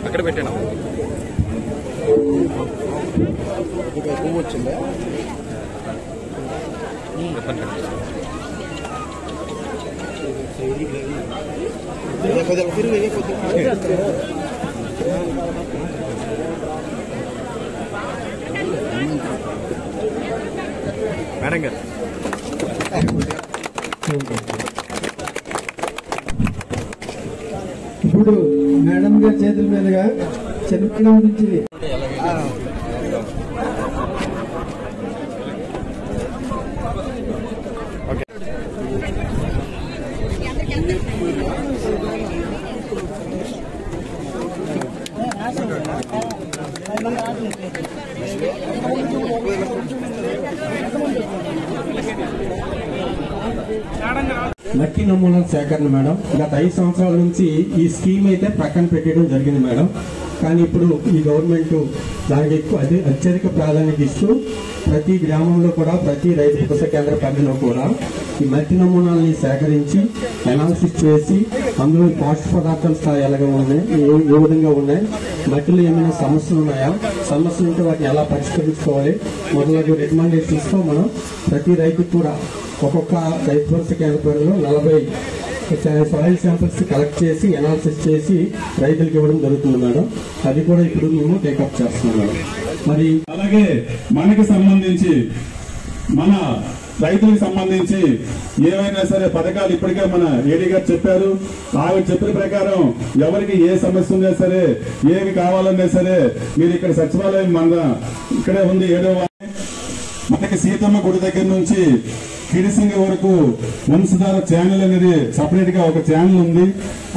అక్కడ పెట్టాను వచ్చిందా మేడం గారు ఇప్పుడు మేడం గారి చేతుల మీదుగా చిన్నపిల్లల నుంచి మట్టి నమూనాల సేకరణ మేడం గత 5 సంవత్సరాల నుంచి ఈ స్కీమ్ అయితే ప్రక్కన పెట్టడం జరిగింది మేడం. కానీ ఇప్పుడు ఈ గవర్నమెంట్ దానికి ఎక్కువ అత్యధిక ప్రాధాన్యత ఇస్తూ ప్రతి గ్రామంలో కూడా ప్రతి రైతు భరోసా కేంద్ర పరిధిలో కూడా ఈ మట్టి నమూనాలని సేకరించి అనాలిసిస్ చేసి అందులో పోషక పదార్థాల స్థాయి ఎలాగా ఉన్నాయి, ఏ విధంగా ఉన్నాయి, మట్టిలో ఏమైనా సమస్యలు ఉన్నాయా, సమస్యలు ఉంటే వాటిని ఎలా పరిష్కరించుకోవాలి మొదలగు రికమెండేషన్స్ తో మనం ప్రతి రైతుకు కూడా ఒక్కొక్క రైతు భరోసా కేంద్ర పరిధిలో 40 సాయిల్ శాంపిల్స్ కలెక్ట్ చేసి అనాలిసిస్ చేసి రైతులకు ఇవ్వడం జరుగుతుంది మేడం. అది కూడా ఇప్పుడు మేము టేకప్ చేస్తున్నాం మేడం. మరి అలాగే మనకి సంబంధించి మన రైతులకు సంబంధించి ఏవైనా సరే పథకాలు ఇప్పటికే మన ఏడీ గారు చెప్పారు. ఆవిడ చెప్పిన ప్రకారం ఎవరికి ఏ సమస్య ఉన్నా సరే ఏమి కావాలన్నా సరే మీరు ఇక్కడ సచివాలయం మన ఇక్కడే ఉంది 7వ మనకి సీతమ్మ గుడి దగ్గర నుంచి కిడిసింగ వరకు వంశధార ఛానల్ అనేది సపరేట్ గా ఒక ఛానల్ ఉంది.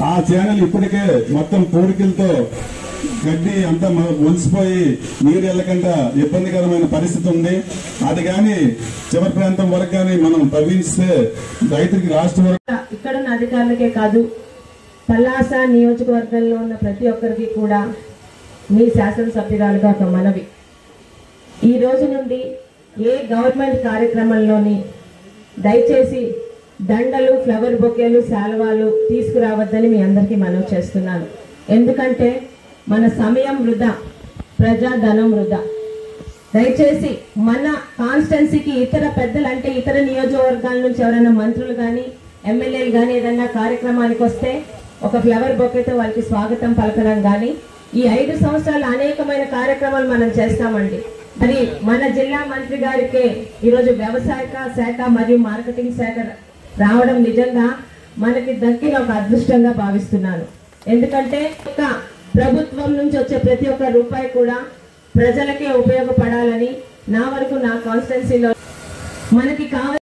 ఆ ఛానల్ ఇప్పటికే మొత్తం పూడికలతో గడ్డి అంతా ఒలిసిపోయి నీరు వెళ్ళకుండా ఇబ్బందికరమైన పరిస్థితి ఉంది. అది కానీ చివరి ప్రాంతం వరకు కానీ మనం తవ్విస్తే రైతుకి రాష్ట్రం వరకు ఇక్కడ ఉన్న అధికారులకే కాదు పలాస నియోజకవర్గంలో ఉన్న ప్రతి ఒక్కరికి కూడా మీ శాసనసభ్యురాలుగా ఒక మనవి, ఈ రోజు నుండి ఏ గవర్నమెంట్ కార్యక్రమంలోని దయచేసి దండలు, ఫ్లవర్ బొకేలు, శాలువాలు తీసుకురావద్దని మీ అందరికీ మనవి చేస్తున్నాను. ఎందుకంటే మన సమయం వృధా, ప్రజాధనం వృధా. దయచేసి మన కాన్స్టిట్యున్సీకి ఇతర పెద్దలు అంటే ఇతర నియోజకవర్గాల నుంచి ఎవరైనా మంత్రులు కానీ ఎమ్మెల్యేలు కానీ ఏదైనా కార్యక్రమానికి వస్తే ఒక ఫ్లవర్ బొకేతో వాళ్ళకి స్వాగతం పలకడం కానీ ఈ 5 సంవత్సరాలు అనేకమైన కార్యక్రమాలు మనం చేస్తామండి. మరి మన జిల్లా మంత్రి గారికి ఈరోజు వ్యవసాయ శాఖ మరియు మార్కెటింగ్ శాఖ రావడం నిజంగా మనకి దక్కిన ఒక అదృష్టంగా భావిస్తున్నాను. ఎందుకంటే ఒక ప్రభుత్వం నుంచి వచ్చే ప్రతి ఒక్క రూపాయి కూడా ప్రజలకే ఉపయోగపడాలని నా వరకు నా కాన్స్టిట్యున్సీలో మనకి కావాలి.